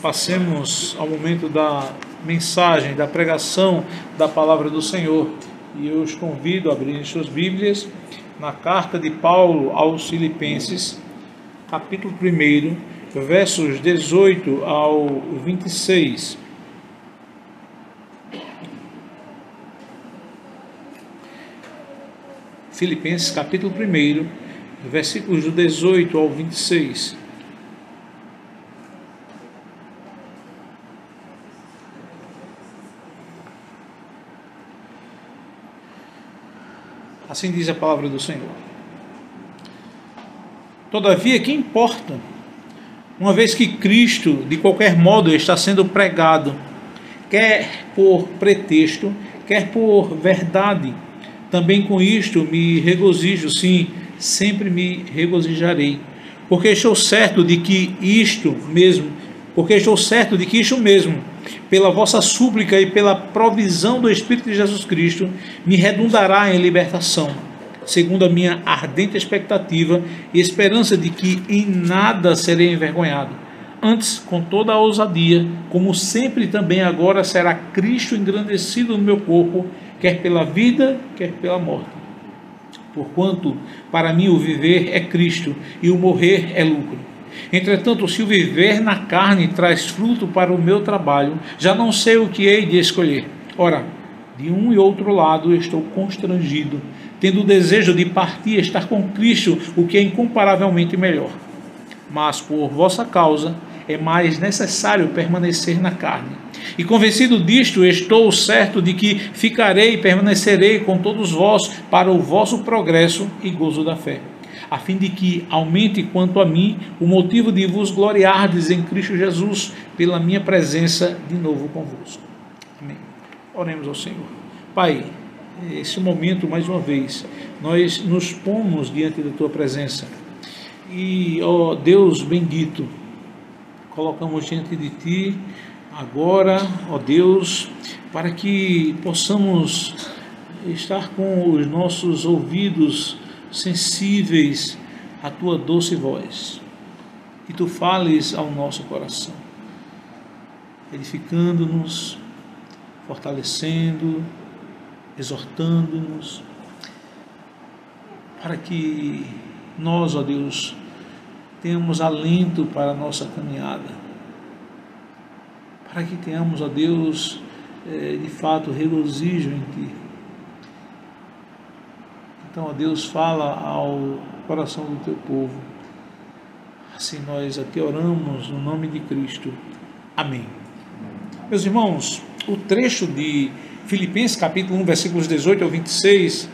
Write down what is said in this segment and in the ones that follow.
passemos ao momento da mensagem, da pregação da palavra do Senhor. E eu os convido a abrirem suas Bíblias na carta de Paulo aos Filipenses, capítulo 1, versos 18 ao 26. Filipenses, capítulo 1, versículos do 18 ao 26. Assim diz a palavra do Senhor. Todavia, que importa? Uma vez que Cristo, de qualquer modo, está sendo pregado, quer por pretexto, quer por verdade, também com isto me regozijo, sim, sempre me regozijarei, porque estou certo de que isto mesmo, pela vossa súplica e pela provisão do Espírito de Jesus Cristo, me redundará em libertação, segundo a minha ardente expectativa e esperança de que em nada serei envergonhado. Antes, com toda a ousadia, como sempre também agora, será Cristo engrandecido no meu corpo, quer pela vida, quer pela morte. Porquanto, para mim o viver é Cristo e o morrer é lucro. Entretanto, se o viver na carne traz fruto para o meu trabalho, já não sei o que hei de escolher. Ora, de um e outro lado estou constrangido, tendo o desejo de partir e estar com Cristo, o que é incomparavelmente melhor. Mas por vossa causa é mais necessário permanecer na carne. E convencido disto, estou certo de que ficarei e permanecerei com todos vós para o vosso progresso e gozo da fé, a fim de que aumente quanto a mim o motivo de vos gloriardes em Cristo Jesus, pela minha presença de novo convosco. Amém. Oremos ao Senhor. Pai, esse momento, mais uma vez, nós nos pomos diante da Tua presença. E, ó Deus bendito, colocamos diante de Ti agora, ó Deus, para que possamos estar com os nossos ouvidos sensíveis à Tua doce voz, e Tu fales ao nosso coração, edificando-nos, fortalecendo, exortando-nos, para que nós, ó Deus, tenhamos alento para a nossa caminhada, para que tenhamos, ó Deus, de fato, regozijo em Ti. Então, ó Deus, fala ao coração do Teu povo. Assim nós aqui oramos no nome de Cristo. Amém. Meus irmãos, o trecho de Filipenses, capítulo 1, versículos 18 ao 26,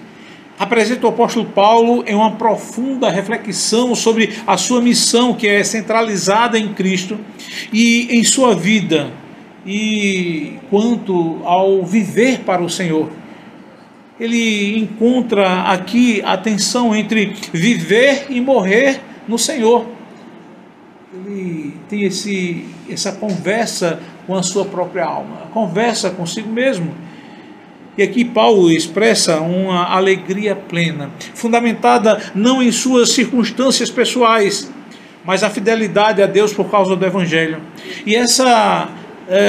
apresenta o apóstolo Paulo em uma profunda reflexão sobre a sua missão, que é centralizada em Cristo e em sua vida, e quanto ao viver para o Senhor. Ele encontra aqui a tensão entre viver e morrer no Senhor. Ele tem essa conversa com a sua própria alma, conversa consigo mesmo. E aqui Paulo expressa uma alegria plena, fundamentada não em suas circunstâncias pessoais, mas a fidelidade a Deus por causa do Evangelho. E essa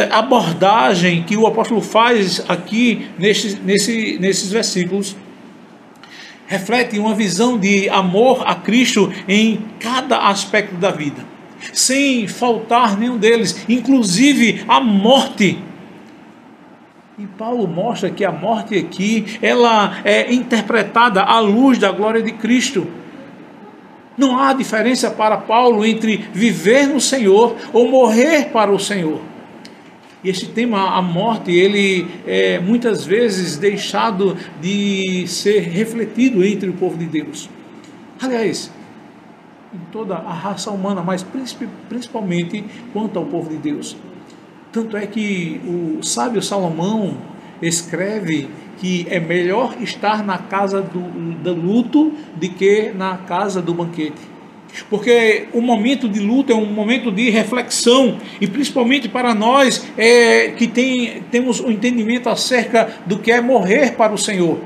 abordagem que o apóstolo faz aqui nesses versículos reflete uma visão de amor a Cristo em cada aspecto da vida, sem faltar nenhum deles, inclusive a morte. E Paulo mostra que a morte aqui, ela é interpretada à luz da glória de Cristo. Não há diferença para Paulo entre viver no Senhor ou morrer para o Senhor. E esse tema, a morte, ele é muitas vezes deixado de ser refletido entre o povo de Deus. Aliás, em toda a raça humana, mas principalmente quanto ao povo de Deus. Tanto é que o sábio Salomão escreve que é melhor estar na casa do luto do que na casa do banquete. Porque o momento de luto é um momento de reflexão, e principalmente para nós que temos o entendimento acerca do que é morrer para o Senhor.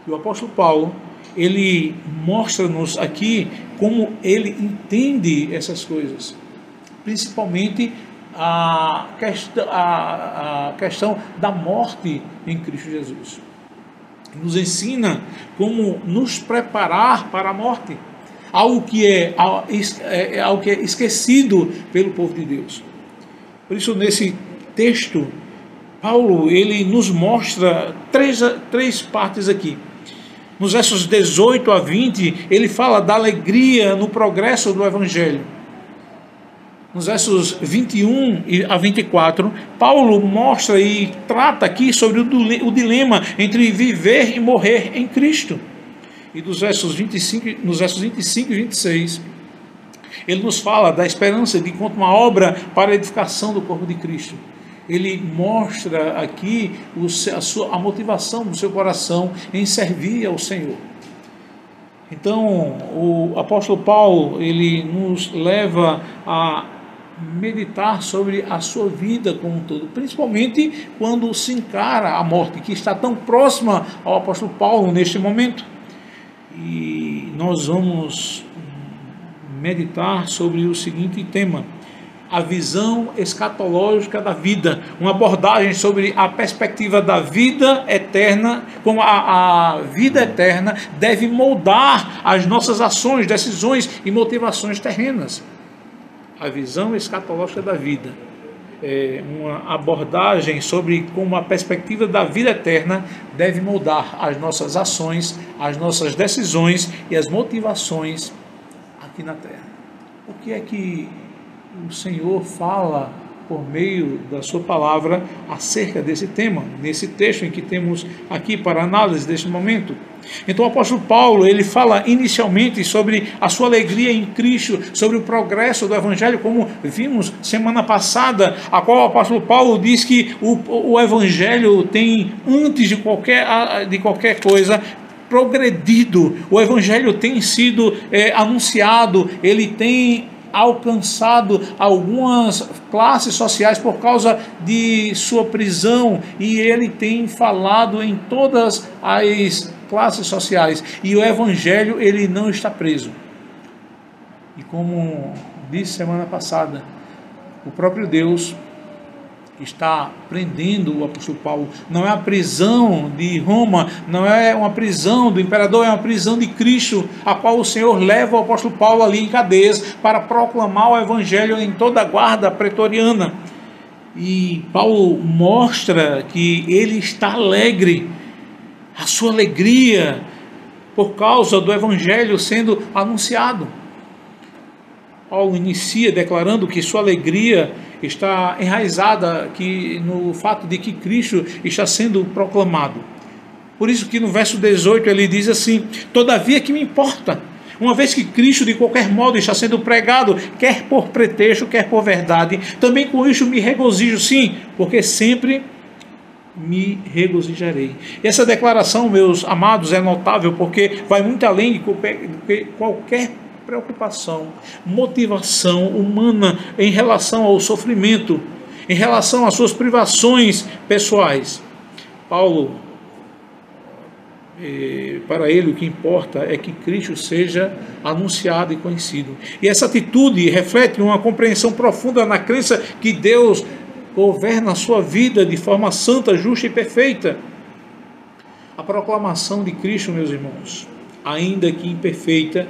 E o apóstolo Paulo, ele mostra-nos aqui como ele entende essas coisas. principalmente a questão da morte em Cristo Jesus. Nos ensina como nos preparar para a morte, algo que é esquecido pelo povo de Deus. Por isso, nesse texto, Paulo ele nos mostra três partes aqui. Nos versos 18 a 20, ele fala da alegria no progresso do Evangelho. Nos versos 21 a 24, Paulo mostra e trata aqui sobre o dilema entre viver e morrer em Cristo. E nos versos 25 e 26, ele nos fala da esperança de enquanto uma obra para a edificação do corpo de Cristo. Ele mostra aqui a motivação do seu coração em servir ao Senhor. Então, o apóstolo Paulo, ele nos leva a meditar sobre a sua vida como um todo, principalmente quando se encara a morte, que está tão próxima ao apóstolo Paulo neste momento. E nós vamos meditar sobre o seguinte tema: a visão escatológica da vida, uma abordagem sobre a perspectiva da vida eterna, como a vida eterna deve moldar as nossas ações, decisões e motivações terrenas. A visão escatológica da vida é uma abordagem sobre como a perspectiva da vida eterna deve moldar as nossas ações, as nossas decisões e as motivações aqui na terra. O que é que o Senhor fala por meio da sua palavra acerca desse tema, nesse texto em que temos aqui para análise deste momento? Então o apóstolo Paulo, ele fala inicialmente sobre a sua alegria em Cristo, sobre o progresso do Evangelho, como vimos semana passada, a qual o apóstolo Paulo diz que o Evangelho tem, antes de qualquer coisa, progredido. O Evangelho tem sido anunciado, ele tem alcançado algumas classes sociais por causa de sua prisão, e ele tem falado em todas as classes sociais, e o Evangelho ele não está preso. E como disse semana passada, o próprio Deus está prendendo o apóstolo Paulo. Não é a prisão de Roma, não é uma prisão do imperador, é uma prisão de Cristo, a qual o Senhor leva o apóstolo Paulo ali em cadeias para proclamar o Evangelho em toda a guarda pretoriana. E Paulo mostra que ele está alegre, a sua alegria por causa do Evangelho sendo anunciado. Paulo inicia declarando que sua alegria está enraizada no fato de que Cristo está sendo proclamado. Por isso que no verso 18 ele diz assim: todavia que me importa, uma vez que Cristo de qualquer modo está sendo pregado, quer por pretexto, quer por verdade, também com isso me regozijo, sim, porque sempre me regozijarei. Essa declaração, meus amados, é notável porque vai muito além de qualquer preocupação, motivação humana em relação ao sofrimento, em relação às suas privações pessoais. Paulo, para ele o que importa é que Cristo seja anunciado e conhecido. E essa atitude reflete uma compreensão profunda na crença que Deus governa a sua vida de forma santa, justa e perfeita. A proclamação de Cristo, meus irmãos, ainda que imperfeita,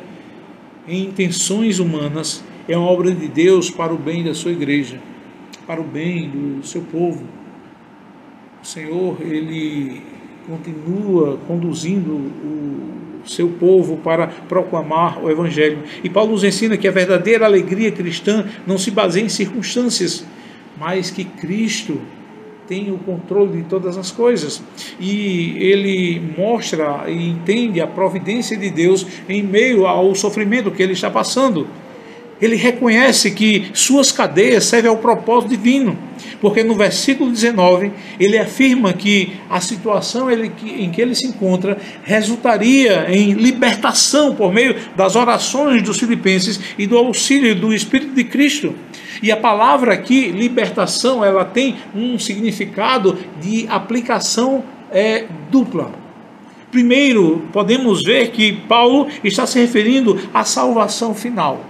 em intenções humanas, é uma obra de Deus para o bem da sua igreja, para o bem do seu povo. O Senhor, ele continua conduzindo o seu povo para proclamar o Evangelho. E Paulo nos ensina que a verdadeira alegria cristã não se baseia em circunstâncias, mas que Cristo tem o controle de todas as coisas, e ele mostra e entende a providência de Deus em meio ao sofrimento que ele está passando. Ele reconhece que suas cadeias servem ao propósito divino, porque no versículo 19 ele afirma que a situação em que ele se encontra resultaria em libertação por meio das orações dos filipenses e do auxílio do Espírito de Cristo. E a palavra aqui, libertação, ela tem um significado de aplicação dupla. Primeiro, podemos ver que Paulo está se referindo à salvação final.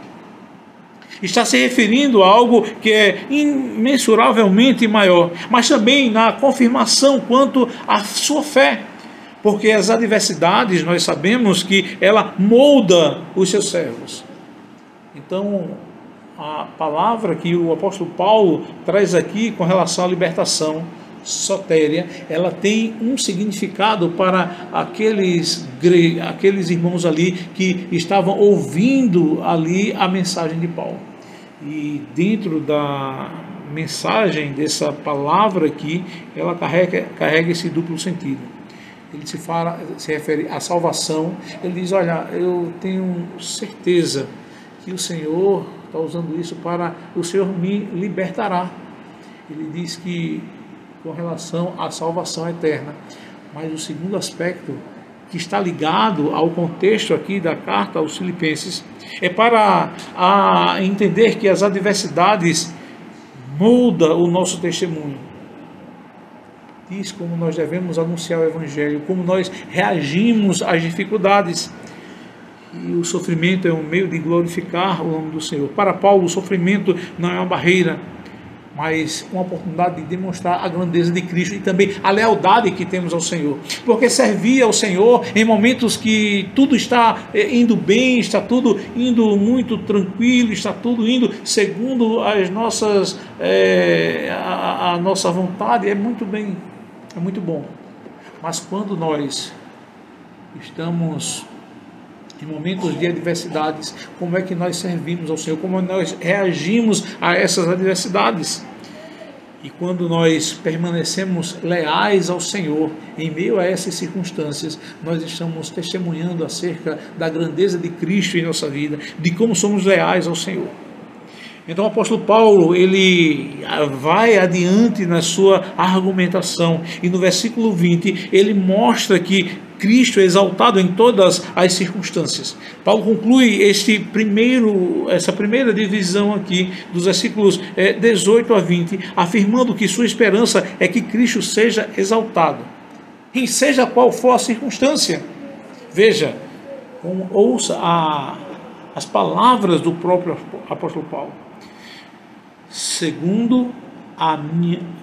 Está se referindo a algo que é imensuravelmente maior, mas também na confirmação quanto à sua fé. Porque as adversidades, nós sabemos que ela molda os seus servos. Então, a palavra que o apóstolo Paulo traz aqui com relação à libertação sotéria, ela tem um significado para aqueles irmãos ali que estavam ouvindo ali a mensagem de Paulo. E dentro da mensagem dessa palavra aqui, ela carrega esse duplo sentido. Ele se refere à salvação. Ele diz: olha, eu tenho certeza que o Senhor está usando isso para o Senhor me libertará. Ele diz que com relação à salvação eterna. Mas o segundo aspecto, que está ligado ao contexto aqui da carta aos Filipenses, é para entender que as adversidades moldam o nosso testemunho. Diz como nós devemos anunciar o Evangelho, como nós reagimos às dificuldades. E o sofrimento é um meio de glorificar o nome do Senhor. Para Paulo, o sofrimento não é uma barreira, mas uma oportunidade de demonstrar a grandeza de Cristo e também a lealdade que temos ao Senhor. Porque servir ao Senhor em momentos que tudo está indo bem, está tudo indo muito tranquilo, está tudo indo segundo as nossas, a nossa vontade, é muito bem, é muito bom. Mas quando nós estamos em momentos de adversidades, como é que nós servimos ao Senhor, como nós reagimos a essas adversidades? E quando nós permanecemos leais ao Senhor, em meio a essas circunstâncias, nós estamos testemunhando acerca da grandeza de Cristo em nossa vida, de como somos leais ao Senhor. Então o apóstolo Paulo, ele vai adiante na sua argumentação, e no versículo 20, ele mostra que Cristo é exaltado em todas as circunstâncias. Paulo conclui essa primeira divisão aqui, dos versículos 18 a 20, afirmando que sua esperança é que Cristo seja exaltado, em seja qual for a circunstância. Veja, ouça as palavras do próprio apóstolo Paulo.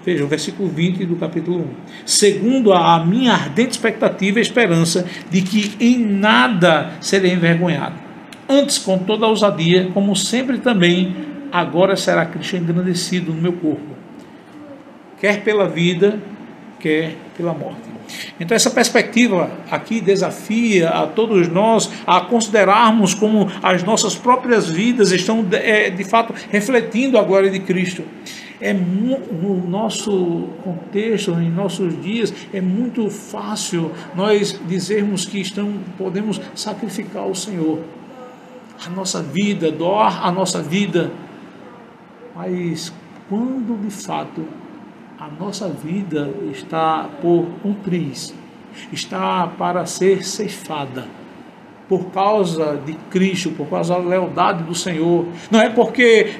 Veja o versículo 20 do capítulo 1. Segundo a minha ardente expectativa e esperança de que em nada serei envergonhado. Antes, com toda a ousadia, como sempre também, agora será Cristo engrandecido no meu corpo, quer pela vida, quer pela morte. Então essa perspectiva aqui desafia a todos nós a considerarmos como as nossas próprias vidas estão de fato refletindo a glória de Cristo. No nosso contexto, em nossos dias, é muito fácil nós dizermos que podemos sacrificar o Senhor, a nossa vida, doar a nossa vida, mas quando de fato a nossa vida está por um triz, está para ser ceifada, por causa de Cristo, por causa da lealdade do Senhor. Não é porque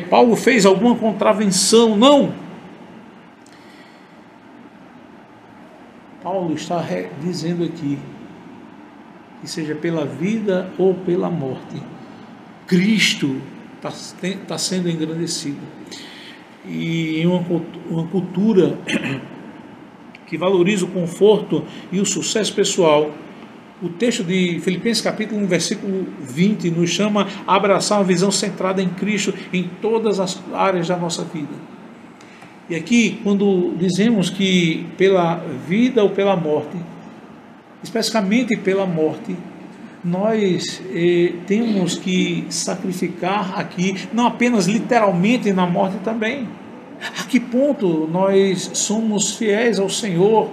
Paulo fez alguma contravenção, não. Paulo está dizendo aqui que seja pela vida ou pela morte, Cristo está sendo engrandecido. E em uma cultura que valoriza o conforto e o sucesso pessoal, o texto de Filipenses capítulo 1, versículo 20, nos chama a abraçar uma visão centrada em Cristo em todas as áreas da nossa vida. E aqui, quando dizemos que pela vida ou pela morte, especificamente pela morte, nós temos que sacrificar aqui, não apenas literalmente na morte também. A que ponto nós somos fiéis ao Senhor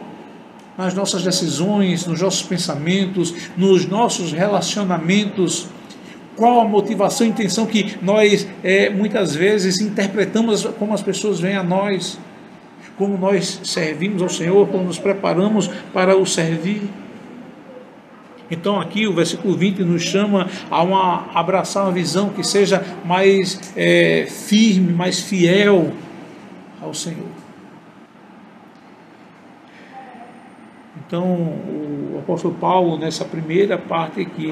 nas nossas decisões, nos nossos pensamentos, nos nossos relacionamentos? Qual a motivação e intenção que nós muitas vezes interpretamos como as pessoas veem a nós? Como nós servimos ao Senhor, como nos preparamos para o servir? Então aqui o versículo 20 nos chama a abraçar uma visão que seja mais firme, mais fiel ao Senhor. Então o apóstolo Paulo, nessa primeira parte aqui,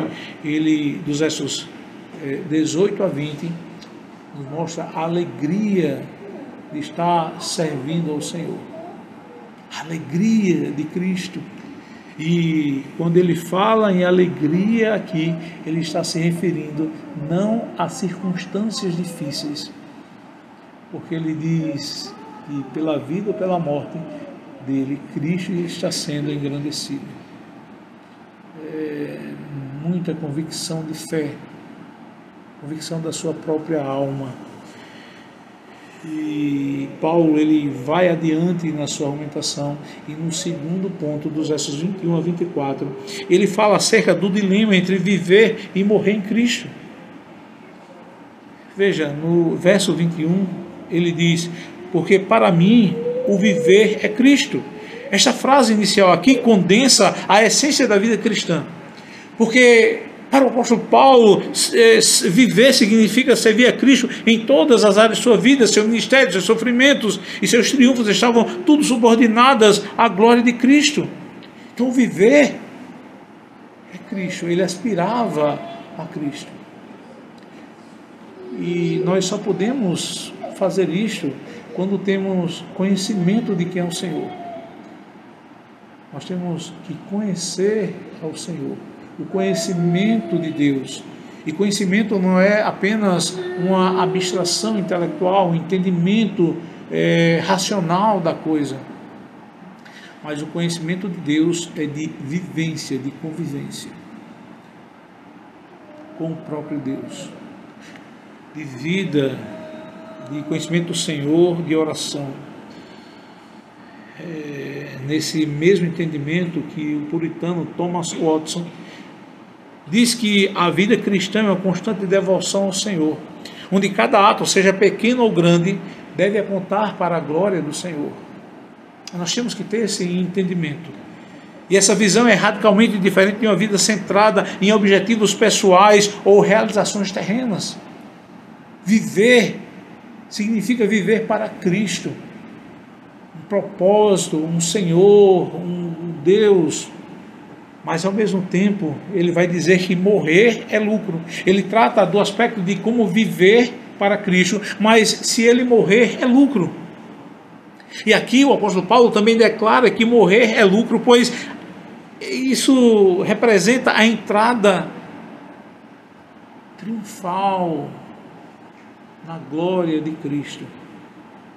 dos versos 18 a 20, nos mostra a alegria de estar servindo ao Senhor. A alegria de Cristo. E quando ele fala em alegria aqui, ele está se referindo não a circunstâncias difíceis, porque ele diz que pela vida ou pela morte dele, Cristo está sendo engrandecido. Muita convicção de fé, convicção da sua própria alma. E Paulo, ele vai adiante na sua argumentação, e no segundo ponto, dos versos 21 a 24, ele fala acerca do dilema entre viver e morrer em Cristo. Veja, no verso 21, ele diz: porque para mim o viver é Cristo. Esta frase inicial aqui condensa a essência da vida cristã, porque para o apóstolo Paulo, viver significa servir a Cristo em todas as áreas de sua vida. Seu ministério, seus sofrimentos e seus triunfos estavam tudo subordinadas à glória de Cristo. Então viver é Cristo, ele aspirava a Cristo. E nós só podemos fazer isto quando temos conhecimento de quem é o Senhor. Nós temos que conhecer ao Senhor, o conhecimento de Deus. E conhecimento não é apenas uma abstração intelectual, um entendimento racional da coisa, mas o conhecimento de Deus é de vivência, de convivência com o próprio Deus, de vida, de conhecimento do Senhor, de oração. Nesse mesmo entendimento que o puritano Thomas Watson diz que a vida cristã é uma constante devoção ao Senhor, onde cada ato, seja pequeno ou grande, deve apontar para a glória do Senhor. Nós temos que ter esse entendimento. E essa visão é radicalmente diferente de uma vida centrada em objetivos pessoais ou realizações terrenas. Viver significa viver para Cristo, um propósito, um Senhor, um Deus. Mas ao mesmo tempo, ele vai dizer que morrer é lucro. Ele trata do aspecto de como viver para Cristo, mas se ele morrer é lucro. E aqui o apóstolo Paulo também declara que morrer é lucro, pois isso representa a entrada triunfal na glória de Cristo.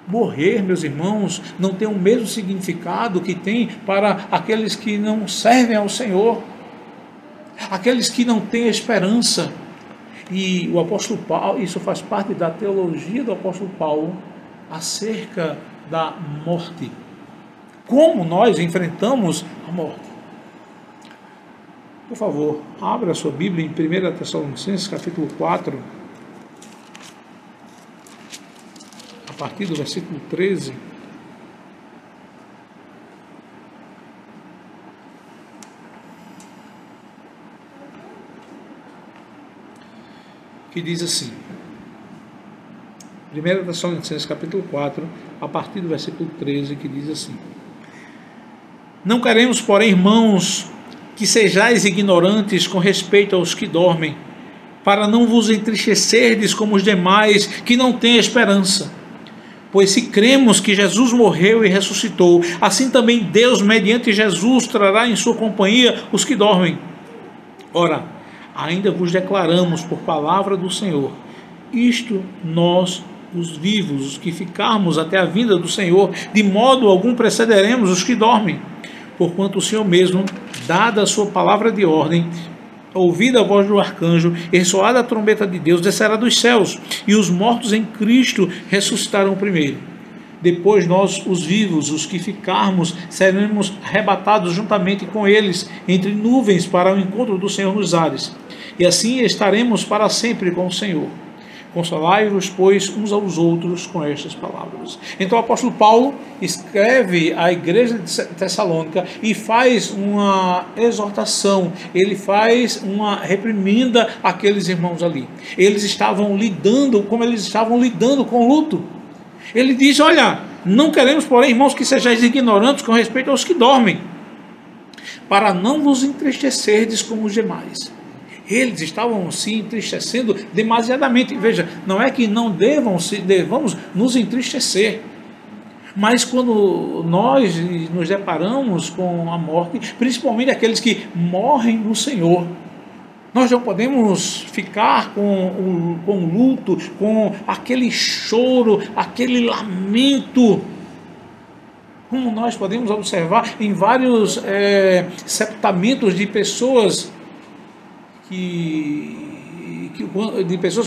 Morrer, meus irmãos, não tem o mesmo significado que tem para aqueles que não servem ao Senhor, aqueles que não têm esperança. E o apóstolo Paulo, isso faz parte da teologia do apóstolo Paulo acerca da morte. Como nós enfrentamos a morte? Por favor, abra a sua Bíblia em 1 Tessalonicenses, capítulo 4, a partir do versículo 13. Que diz assim, 1 Tessalonicenses capítulo 4, a partir do versículo 13, que diz assim: não queremos, porém, irmãos, que sejais ignorantes com respeito aos que dormem, para não vos entristecerdes como os demais que não têm esperança. Pois se cremos que Jesus morreu e ressuscitou, assim também Deus, mediante Jesus, trará em sua companhia os que dormem. Ora, ainda vos declaramos por palavra do Senhor, isto nós, os vivos, os que ficarmos até a vinda do Senhor, de modo algum precederemos os que dormem. Porquanto o Senhor mesmo, dada a sua palavra de ordem, ouvida a voz do arcanjo, e ressoada a trombeta de Deus, descerá dos céus, e os mortos em Cristo ressuscitarão primeiro. Depois nós, os vivos, os que ficarmos, seremos arrebatados juntamente com eles, entre nuvens, para o encontro do Senhor nos ares. E assim estaremos para sempre com o Senhor. Consolai-vos, pois, uns aos outros com estas palavras. Então o apóstolo Paulo escreve à igreja de Tessalônica e faz uma exortação, ele faz uma reprimenda àqueles irmãos ali. Eles estavam lidando, como eles estavam lidando com o luto. Ele diz, olha, não queremos, porém, irmãos, que sejais ignorantes com respeito aos que dormem, para não vos entristecerdes como os demais. Eles estavam se entristecendo demasiadamente. Veja, não é que não devamos nos entristecer, mas quando nós nos deparamos com a morte, principalmente aqueles que morrem no Senhor, nós não podemos ficar com o luto, com aquele choro, aquele lamento, como nós podemos observar em vários sepultamentos de pessoas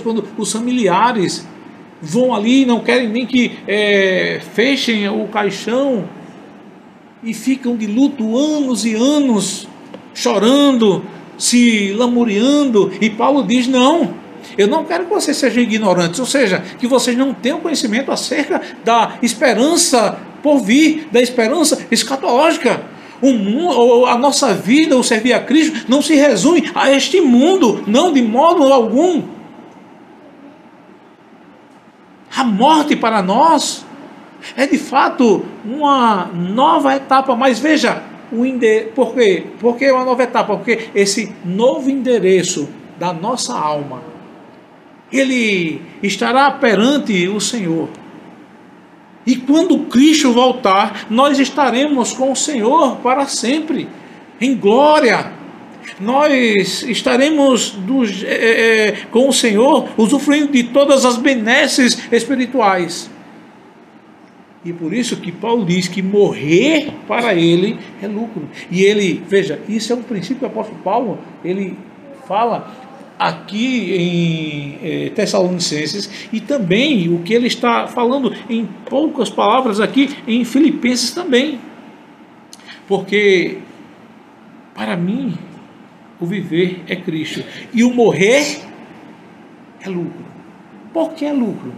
quando os familiares vão ali, não querem nem que fechem o caixão e ficam de luto anos e anos, chorando, se lamuriando. E Paulo diz: não, eu não quero que vocês sejam ignorantes, ou seja, que vocês não tenham conhecimento acerca da esperança por vir, da esperança escatológica. A nossa vida, o servir a Cristo, não se resume a este mundo, não, de modo algum. A morte para nós é de fato uma nova etapa, mas veja, por quê? Porque é uma nova etapa, porque esse novo endereço da nossa alma, ele estará perante o Senhor. E quando Cristo voltar, nós estaremos com o Senhor para sempre, em glória. Nós estaremos com o Senhor, usufruindo de todas as benesses espirituais. E por isso que Paulo diz que morrer para ele é lucro. E ele, veja, isso é um princípio que o apóstolo Paulo, ele fala aqui em Tessalonicenses, e também o que ele está falando em poucas palavras aqui em Filipenses também. Porque para mim o viver é Cristo e o morrer é lucro. Por que é lucro?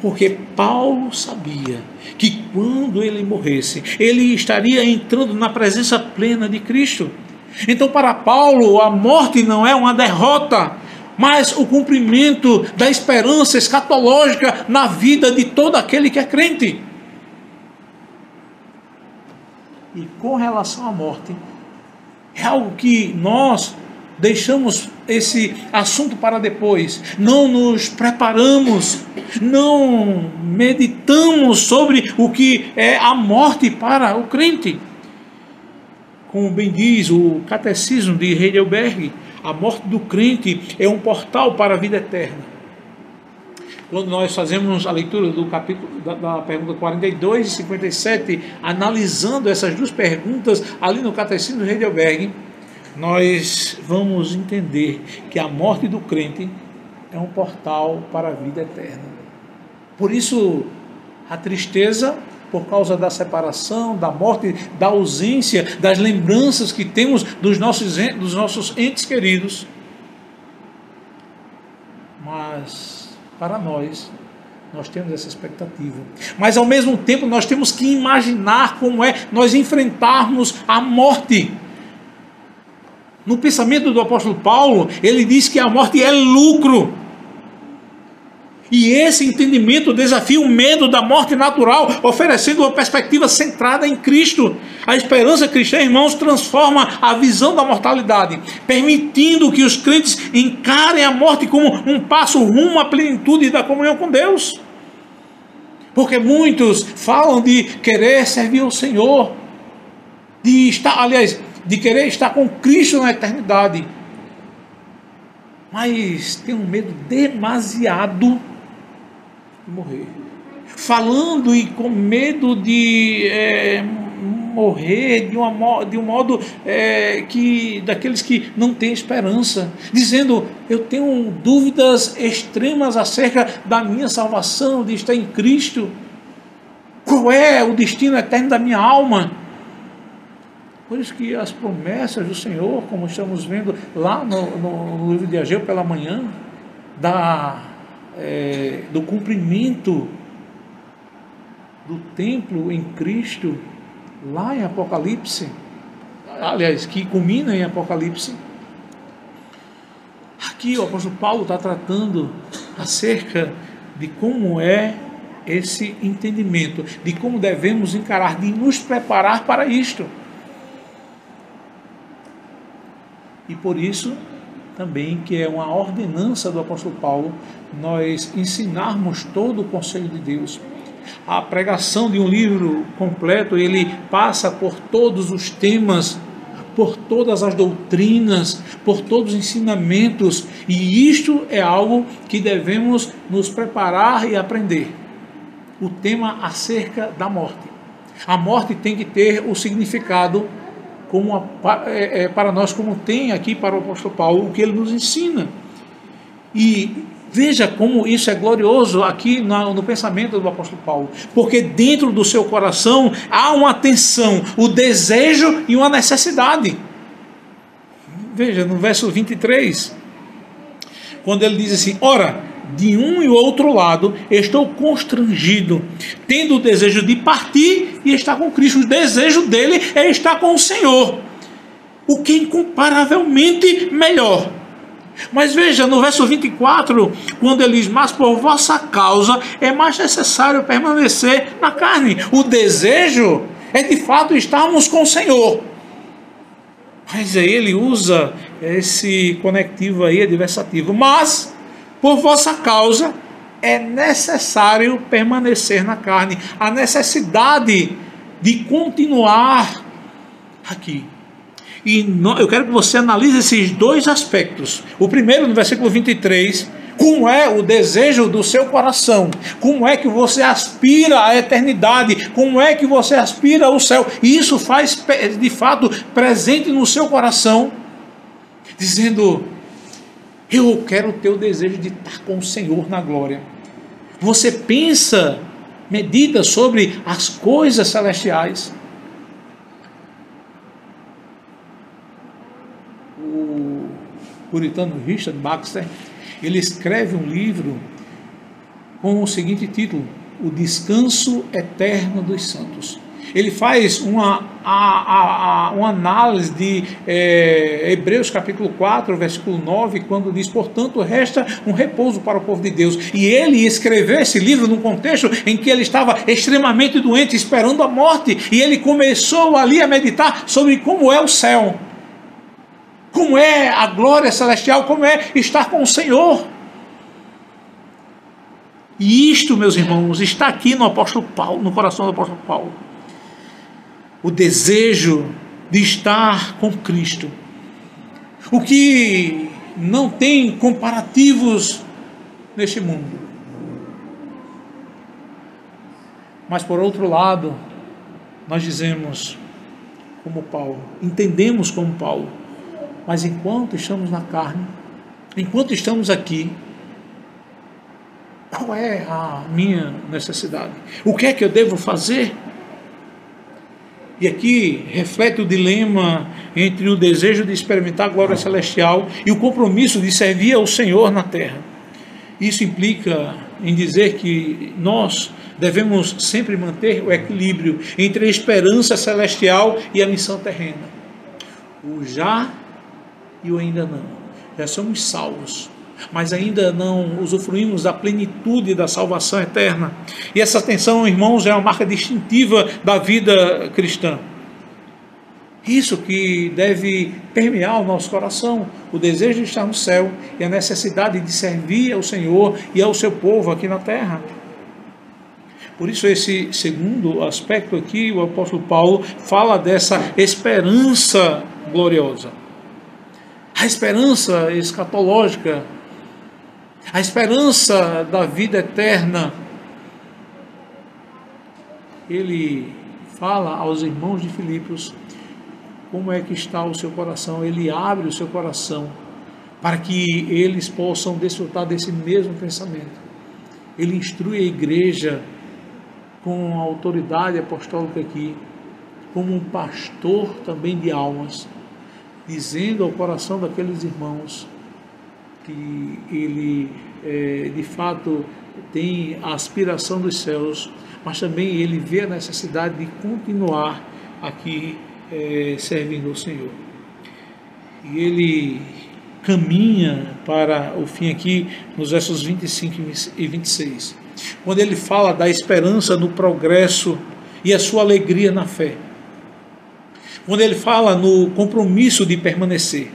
Porque Paulo sabia que quando ele morresse, ele estaria entrando na presença plena de Cristo. Então, para Paulo, a morte não é uma derrota, mas o cumprimento da esperança escatológica na vida de todo aquele que é crente. E com relação à morte, é algo que nós deixamos esse assunto para depois, não nos preparamos, não meditamos sobre o que é a morte para o crente. Como bem diz o Catecismo de Heidelberg, a morte do crente é um portal para a vida eterna. Quando nós fazemos a leitura do capítulo da pergunta 42 e 57, analisando essas duas perguntas ali no Catecismo de Heidelberg, nós vamos entender que a morte do crente é um portal para a vida eterna. Por isso, a tristeza por causa da separação, da morte, da ausência, das lembranças que temos dos nossos entes queridos. Mas, para nós temos essa expectativa. Mas, ao mesmo tempo, nós temos que imaginar como é nós enfrentarmos a morte. No pensamento do apóstolo Paulo, ele diz que a morte é lucro. E esse entendimento desafia o medo da morte natural, oferecendo uma perspectiva centrada em Cristo. A esperança cristã, irmãos, transforma a visão da mortalidade, permitindo que os crentes encarem a morte como um passo rumo à plenitude da comunhão com Deus. Porque muitos falam de querer servir ao Senhor, de querer estar com Cristo na eternidade, mas tem um medo demasiado de morrer, falando e com medo de morrer de um modo daqueles que não têm esperança, dizendo: eu tenho dúvidas extremas acerca da minha salvação, de estar em Cristo, qual é o destino eterno da minha alma. Por isso que as promessas do Senhor, como estamos vendo lá no livro de Ageu pela manhã, do cumprimento do templo em Cristo, lá em Apocalipse, aliás, que culmina em Apocalipse. Aqui o apóstolo Paulo está tratando acerca de como é esse entendimento, de como devemos encarar, de nos preparar para isto. E por isso, também, que é uma ordenança do apóstolo Paulo, nós ensinarmos todo o conselho de Deus. A pregação de um livro completo, ele passa por todos os temas, por todas as doutrinas, por todos os ensinamentos, e isto é algo que devemos nos preparar e aprender. O tema acerca da morte. A morte tem que ter o significado para nós, como tem aqui para o apóstolo Paulo, o que ele nos ensina. E veja como isso é glorioso aqui no pensamento do apóstolo Paulo, porque dentro do seu coração há uma tensão, o desejo e uma necessidade. Veja no verso 23, quando ele diz assim: ora, de um e outro lado estou constrangido, tendo o desejo de partir e estar com Cristo. O desejo dele é estar com o Senhor, o que é incomparavelmente melhor. Mas veja, no verso 24, quando ele diz: mas por vossa causa é mais necessário permanecer na carne. O desejo é de fato estarmos com o Senhor. Mas aí ele usa esse conectivo aí, adversativo. Mas por vossa causa é necessário permanecer na carne. A necessidade de continuar aqui. E eu quero que você analise esses dois aspectos. O primeiro, no versículo 23, como é o desejo do seu coração, como é que você aspira à eternidade, como é que você aspira ao céu. E isso faz, de fato, presente no seu coração, dizendo: eu quero ter o desejo de estar com o Senhor na glória. Você pensa, medita sobre as coisas celestiais. O puritano Richard Baxter, ele escreve um livro com o seguinte título: O Descanso Eterno dos Santos. Ele faz uma análise de Hebreus capítulo 4, versículo 9, quando diz: portanto, resta um repouso para o povo de Deus. E ele escreveu esse livro num contexto em que ele estava extremamente doente, esperando a morte, e ele começou ali a meditar sobre como é o céu, como é a glória celestial, como é estar com o Senhor. E isto, meus irmãos, está aqui no apóstolo Paulo, no coração do apóstolo Paulo. O desejo de estar com Cristo. O que não tem comparativos neste mundo. Mas por outro lado, nós dizemos como Paulo, entendemos como Paulo, mas enquanto estamos na carne, enquanto estamos aqui, qual é a minha necessidade? O que é que eu devo fazer? E aqui reflete o dilema entre o desejo de experimentar a glória celestial e o compromisso de servir ao Senhor na terra. Isso implica em dizer que nós devemos sempre manter o equilíbrio entre a esperança celestial e a missão terrena. O já e o ainda não. Já somos salvos, mas ainda não usufruímos da plenitude da salvação eterna. E essa tensão, irmãos, é uma marca distintiva da vida cristã. Isso que deve permear o nosso coração, o desejo de estar no céu e a necessidade de servir ao Senhor e ao seu povo aqui na terra. Por isso, esse segundo aspecto aqui, o apóstolo Paulo fala dessa esperança gloriosa. A esperança escatológica, a esperança da vida eterna. Ele fala aos irmãos de Filipos como é que está o seu coração. Ele abre o seu coração para que eles possam desfrutar desse mesmo pensamento. Ele instrui a igreja com a autoridade apostólica aqui, como um pastor também de almas, dizendo ao coração daqueles irmãos que ele de fato tem a aspiração dos céus, mas também ele vê a necessidade de continuar aqui servindo ao Senhor. E ele caminha para o fim aqui nos versos 25 e 26, quando ele fala da esperança no progresso e a sua alegria na fé. Quando ele fala no compromisso de permanecer.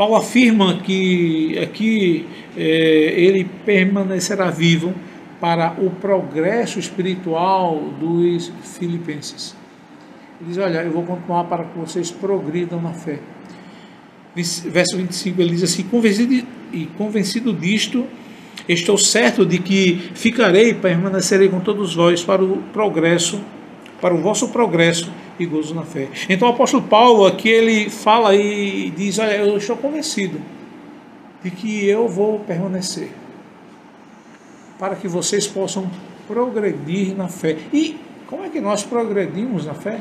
Paulo afirma que aqui ele permanecerá vivo para o progresso espiritual dos filipenses. Ele diz, olha, eu vou continuar para que vocês progridam na fé. Verso 25, ele diz assim, convencido disto, estou certo de que ficarei, permanecerei com todos vós para o progresso, para o vosso progresso e gozo na fé. Então o apóstolo Paulo aqui ele fala e diz, olha, eu estou convencido de que eu vou permanecer para que vocês possam progredir na fé. E como é que nós progredimos na fé?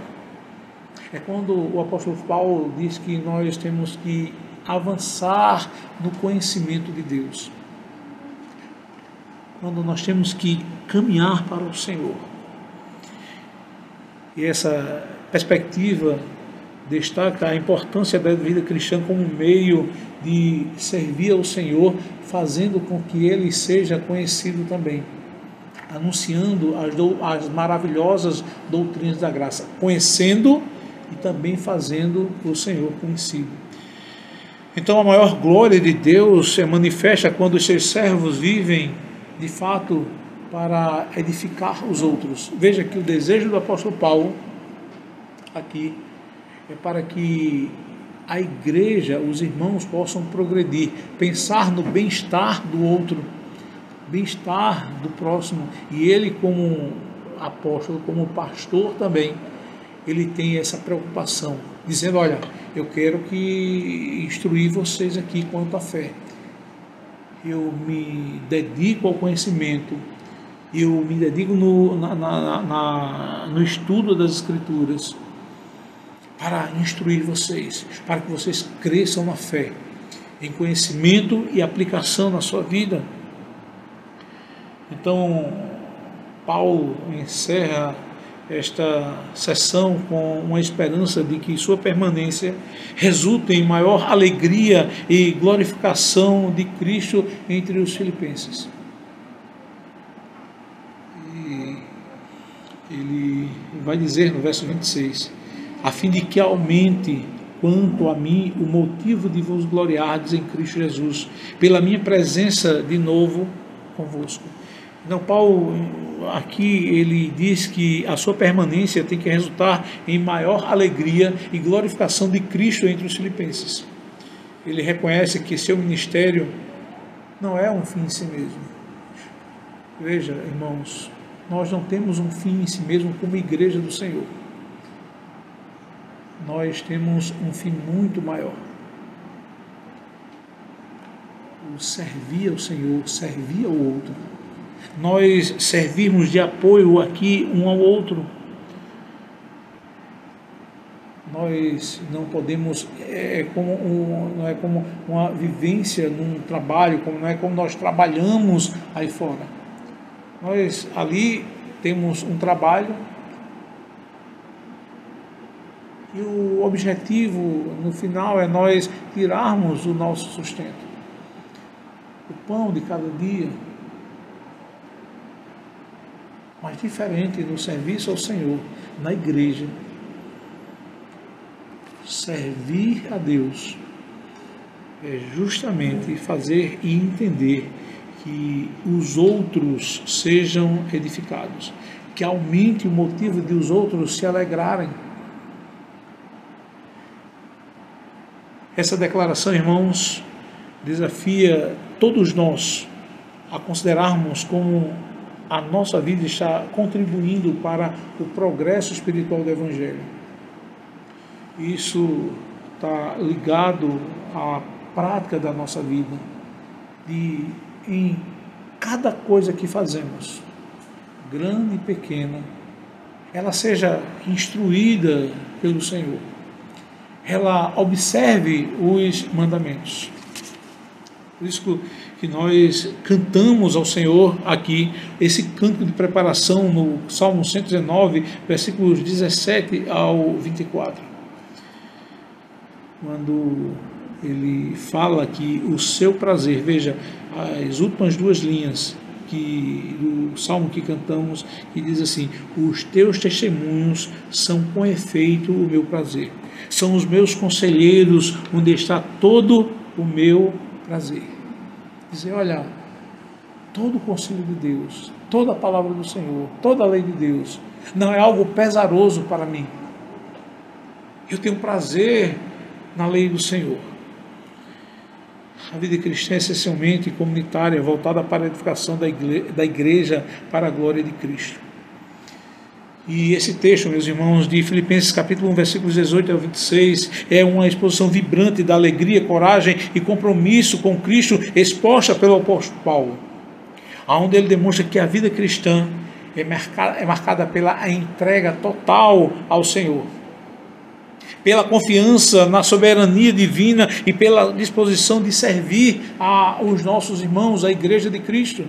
É quando o apóstolo Paulo diz que nós temos que avançar no conhecimento de Deus. Quando nós temos que caminhar para o Senhor. E essa perspectiva destaca a importância da vida cristã como meio de servir ao Senhor, fazendo com que Ele seja conhecido também, anunciando as maravilhosas doutrinas da graça, conhecendo e também fazendo o Senhor conhecido. Então a maior glória de Deus se manifesta quando os seus servos vivem de fato para edificar os outros. Veja que o desejo do apóstolo Paulo aqui é para que a igreja, os irmãos possam progredir, pensar no bem-estar do outro, bem-estar do próximo, e ele como apóstolo, como pastor também, ele tem essa preocupação, dizendo, olha, eu quero que instruir vocês aqui quanto à fé, eu me dedico ao conhecimento, eu me dedico no estudo das Escrituras, para instruir vocês, para que vocês cresçam na fé, em conhecimento e aplicação na sua vida. Então, Paulo encerra esta sessão com uma esperança de que sua permanência resulte em maior alegria e glorificação de Cristo entre os filipenses. E ele vai dizer no verso 26, a fim de que aumente quanto a mim o motivo de vos gloriardes em Cristo Jesus, pela minha presença de novo convosco. Então Paulo aqui ele diz que a sua permanência tem que resultar em maior alegria e glorificação de Cristo entre os filipenses. Ele reconhece que seu ministério não é um fim em si mesmo. Veja, irmãos, nós não temos um fim em si mesmo como igreja do Senhor. Nós temos um fim muito maior. O servir ao Senhor, servir ao outro. Nós servirmos de apoio aqui um ao outro. Nós não podemos, não é como uma vivência num trabalho, não é como nós trabalhamos aí fora. Nós ali temos um trabalho, e o objetivo no final é nós tirarmos o nosso sustento, o pão de cada dia. Mas diferente no serviço ao Senhor, na igreja, servir a Deus é justamente fazer e entender que os outros sejam edificados, que aumente o motivo de os outros se alegrarem. Essa declaração, irmãos, desafia todos nós a considerarmos como a nossa vida está contribuindo para o progresso espiritual do Evangelho. Isso está ligado à prática da nossa vida, de em cada coisa que fazemos, grande e pequena, ela seja instruída pelo Senhor. Ela observe os mandamentos. Por isso que nós cantamos ao Senhor aqui, esse canto de preparação no Salmo 119, versículos 17 ao 24. Quando ele fala que o seu prazer, veja, as últimas duas linhas do Salmo que cantamos, que diz assim, os teus testemunhos são com efeito o meu prazer. São os meus conselheiros, onde está todo o meu prazer. Dizer, olha, todo o conselho de Deus, toda a palavra do Senhor, toda a lei de Deus, não é algo pesaroso para mim. Eu tenho prazer na lei do Senhor. A vida cristã é essencialmente comunitária, voltada para a edificação da igreja para a glória de Cristo. E esse texto, meus irmãos, de Filipenses capítulo 1, versículos 18 ao 26, é uma exposição vibrante da alegria, coragem e compromisso com Cristo exposta pelo apóstolo Paulo, onde ele demonstra que a vida cristã é marcada pela entrega total ao Senhor, pela confiança na soberania divina e pela disposição de servir aos nossos irmãos, a igreja de Cristo.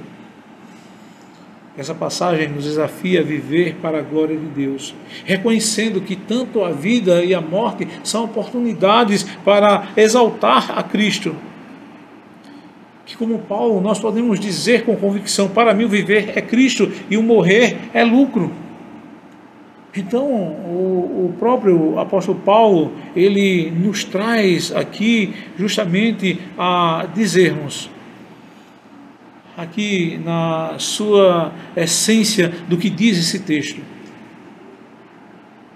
Essa passagem nos desafia a viver para a glória de Deus, reconhecendo que tanto a vida e a morte são oportunidades para exaltar a Cristo. Que, como Paulo, nós podemos dizer com convicção: para mim o viver é Cristo e o morrer é lucro. Então, o próprio apóstolo Paulo, ele nos traz aqui justamente a dizermos, aqui na sua essência do que diz esse texto,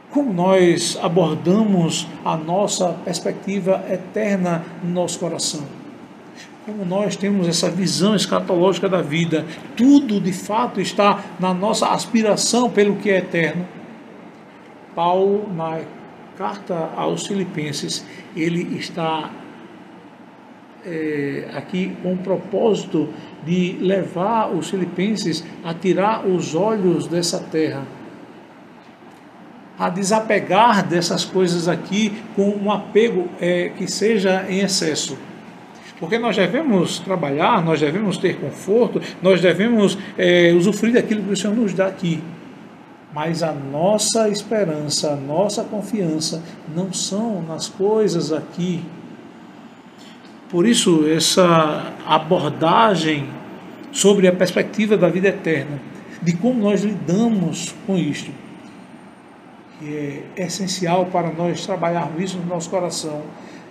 como nós abordamos a nossa perspectiva eterna no nosso coração, como nós temos essa visão escatológica da vida, tudo de fato está na nossa aspiração pelo que é eterno. Paulo, na carta aos Filipenses, ele está aqui com o propósito de levar os filipenses a tirar os olhos dessa terra, a desapegar dessas coisas aqui com um apego que seja em excesso. Porque nós devemos trabalhar, nós devemos ter conforto, nós devemos usufruir daquilo que o Senhor nos dá aqui. Mas a nossa esperança, a nossa confiança não são nas coisas aqui. Por isso, essa abordagem sobre a perspectiva da vida eterna, de como nós lidamos com isto, que é essencial para nós trabalharmos isso no nosso coração,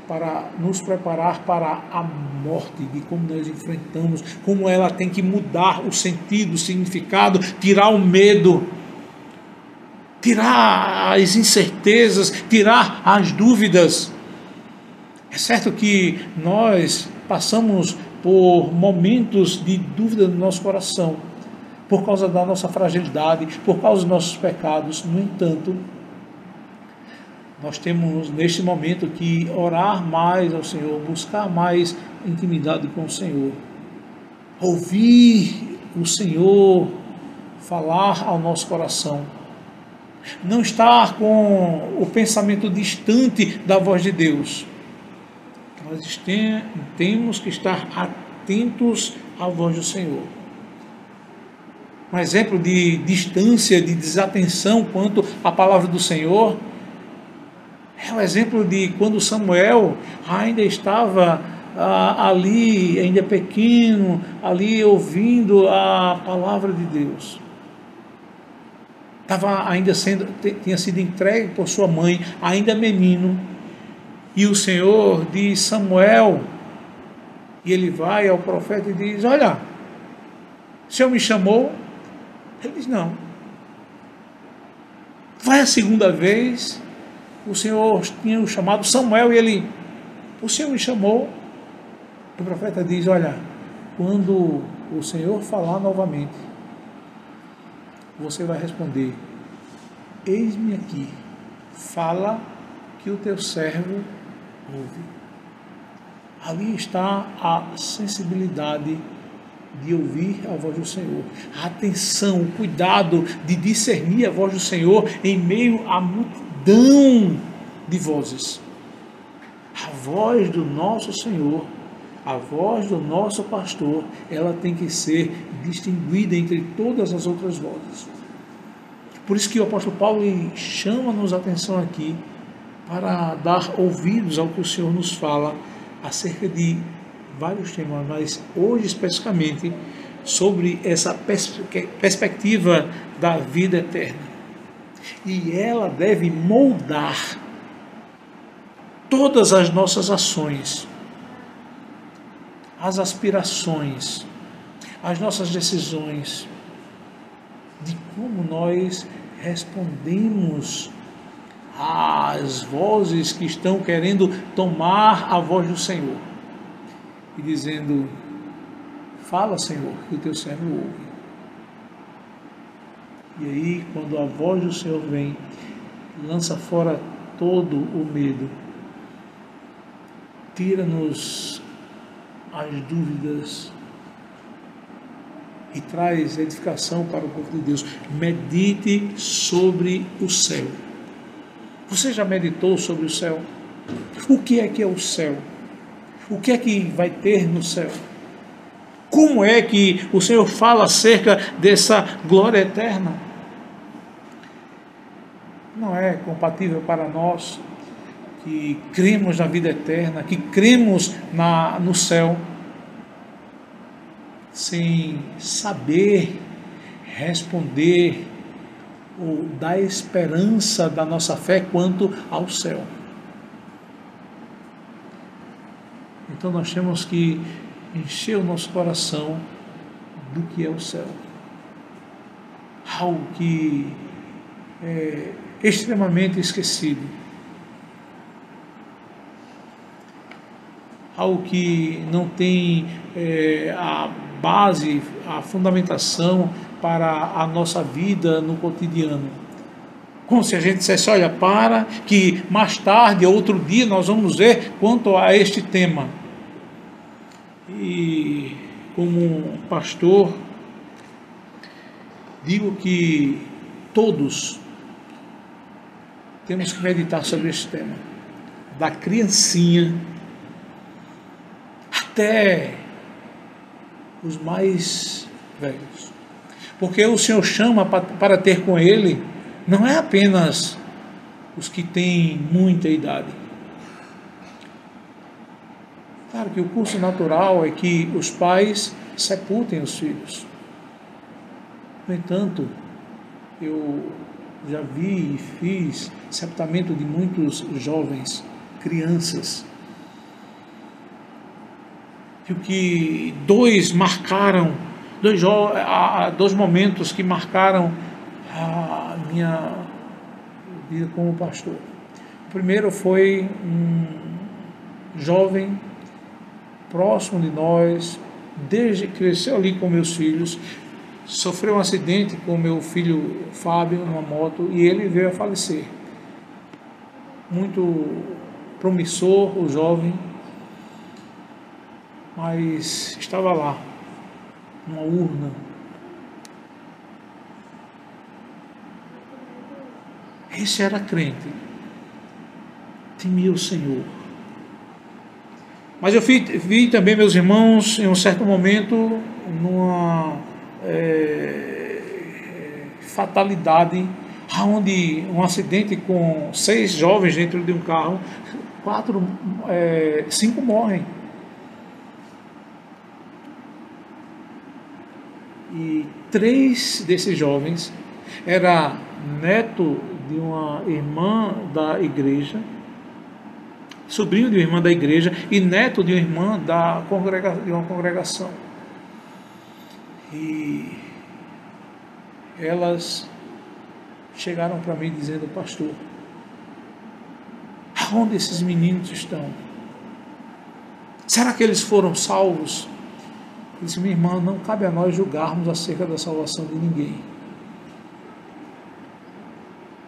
para nos preparar para a morte, de como nós enfrentamos, como ela tem que mudar o sentido, o significado, tirar o medo, tirar as incertezas, tirar as dúvidas. É certo que nós passamos por momentos de dúvida no nosso coração, por causa da nossa fragilidade, por causa dos nossos pecados. No entanto, nós temos neste momento que orar mais ao Senhor, buscar mais intimidade com o Senhor, ouvir o Senhor falar ao nosso coração, não estar com o pensamento distante da voz de Deus. Nós temos que estar atentos à voz do Senhor. Um exemplo de distância, de desatenção quanto à palavra do Senhor é o exemplo de quando Samuel ainda estava ali, ainda pequeno, ali ouvindo a palavra de Deus. Tinha sido entregue por sua mãe, ainda menino. E o Senhor diz: Samuel, e ele vai ao profeta e diz: olha, o Senhor me chamou? Ele diz: não. Vai a segunda vez, o Senhor tinha o chamado Samuel e ele: o Senhor me chamou? O profeta diz: olha, quando o Senhor falar novamente, você vai responder: eis-me aqui, fala que o teu servo ouve. Ali está a sensibilidade de ouvir a voz do Senhor, a atenção, o cuidado de discernir a voz do Senhor em meio à multidão de vozes. A voz do nosso Senhor, a voz do nosso pastor, ela tem que ser distinguida entre todas as outras vozes. Por isso que o apóstolo Paulo chama-nos a atenção aqui para dar ouvidos ao que o Senhor nos fala acerca de vários temas, mas hoje especificamente sobre essa perspectiva da vida eterna. E ela deve moldar todas as nossas ações, as aspirações, as nossas decisões, de como nós respondemos às vozes que estão querendo tomar a voz do Senhor e dizendo: fala, Senhor, que o teu servo ouve. E aí, quando a voz do Senhor vem, lança fora todo o medo, tira-nos as dúvidas e traz edificação para o povo de Deus. Medite sobre o céu. Você já meditou sobre o céu? O que é o céu? O que é que vai ter no céu? Como é que o Senhor fala acerca dessa glória eterna? Não é compatível para nós que cremos na vida eterna, que cremos no céu, sem saber responder ou dar esperança da nossa fé quanto ao céu. Então nós temos que encher o nosso coração do que é o céu. Algo que é extremamente esquecido. Algo que não tem a base, a fundamentação para a nossa vida no cotidiano. Como se a gente dissesse: olha, para que mais tarde, outro dia, nós vamos ver quanto a este tema. E como pastor, digo que todos temos que meditar sobre este tema, da criancinha até os mais velhos. Porque o Senhor chama para ter com Ele não é apenas os que têm muita idade. Claro que o curso natural é que os pais sepultem os filhos. No entanto, eu já vi e fiz sepultamento de muitos jovens, crianças. E o que dois momentos que marcaram a minha vida como pastor. O primeiro foi um jovem próximo de nós, desde que cresceu ali com meus filhos, sofreu um acidente com meu filho Fábio numa moto e ele veio a falecer. Muito promissor o jovem, mas estava lá, numa urna. Esse era crente, temia o Senhor. Mas eu vi também, meus irmãos, em um certo momento, numa fatalidade, onde um acidente com 6 jovens dentro de um carro, 5 morrem. E 3 desses jovens era neto de uma irmã da igreja, sobrinho de uma irmã da igreja e neto de uma irmã de uma congregação. E elas chegaram para mim dizendo: pastor, aonde esses meninos estão? Será que eles foram salvos? Eu disse: minha irmã, não cabe a nós julgarmos acerca da salvação de ninguém.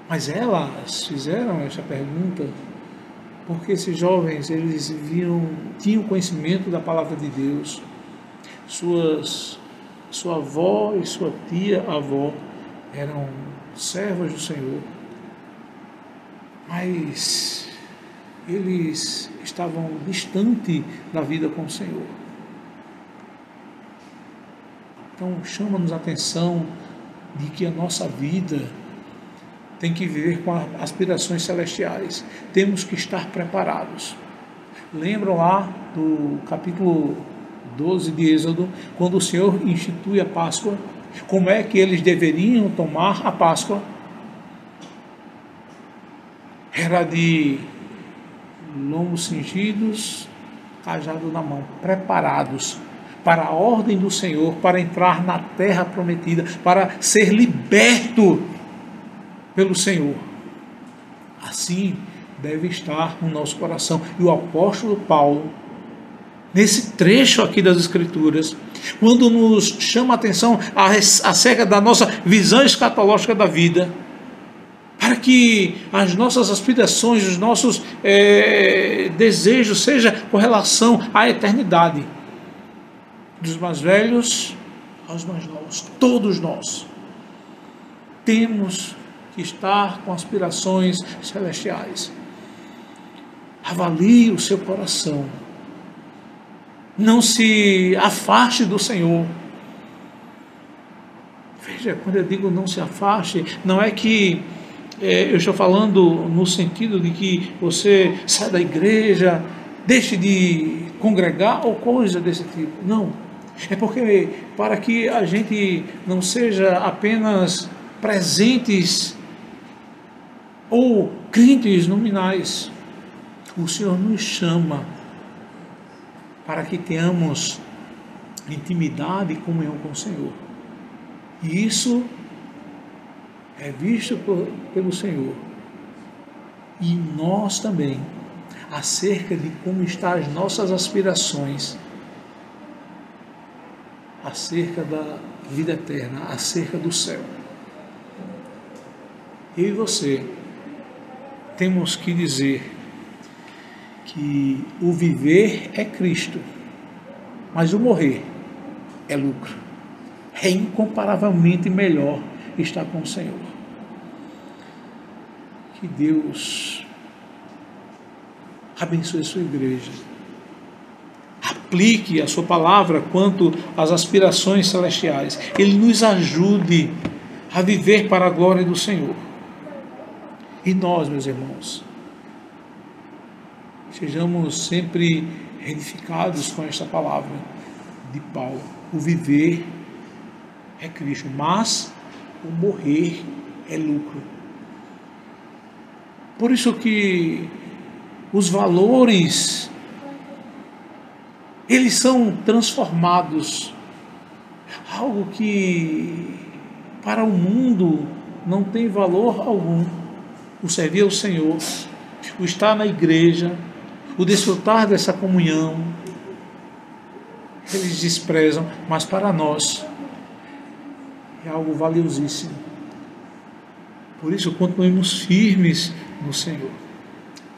Mas elas fizeram essa pergunta porque esses jovens, eles tinham conhecimento da palavra de Deus. Sua avó e sua tia-avó eram servas do Senhor, mas eles estavam distantes da vida com o Senhor. Então chama-nos a atenção de que a nossa vida tem que viver com aspirações celestiais. Temos que estar preparados. Lembram lá do capítulo 12 de Êxodo, quando o Senhor institui a Páscoa, como é que eles deveriam tomar a Páscoa? Era de lombos cingidos, cajado na mão, preparados para a ordem do Senhor, para entrar na terra prometida, para ser liberto pelo Senhor. Assim deve estar no nosso coração. E o apóstolo Paulo, nesse trecho aqui das Escrituras, quando nos chama a atenção acerca da nossa visão escatológica da vida, para que as nossas aspirações, os nossos desejos sejam com relação à eternidade, dos mais velhos aos mais novos, todos nós temos que estar com aspirações celestiais. Avalie o seu coração. Não se afaste do Senhor. Veja, quando eu digo não se afaste, não é que eu estou falando no sentido de que você sai da igreja, deixe de congregar ou coisa desse tipo. Não. É porque para que a gente não seja apenas presentes ou crentes nominais, o Senhor nos chama para que tenhamos intimidade e comunhão com o Senhor. E isso é visto pelo Senhor. E nós também, acerca de como estão as nossas aspirações, acerca da vida eterna, acerca do céu. Eu e você temos que dizer que o viver é Cristo, mas o morrer é lucro. É incomparavelmente melhor estar com o Senhor. Que Deus abençoe a sua igreja. Aplique a sua palavra quanto às aspirações celestiais. Ele nos ajude a viver para a glória do Senhor. E nós, meus irmãos, sejamos sempre edificados com esta palavra de Paulo. O viver é Cristo, mas o morrer é lucro. Por isso que os valores, eles são transformados. Algo que para o mundo não tem valor algum. O servir ao Senhor, o estar na igreja, o desfrutar dessa comunhão, eles desprezam, mas para nós é algo valiosíssimo. Por isso, continuemos firmes no Senhor.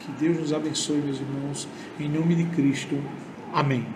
Que Deus nos abençoe, meus irmãos, em nome de Cristo. Amém.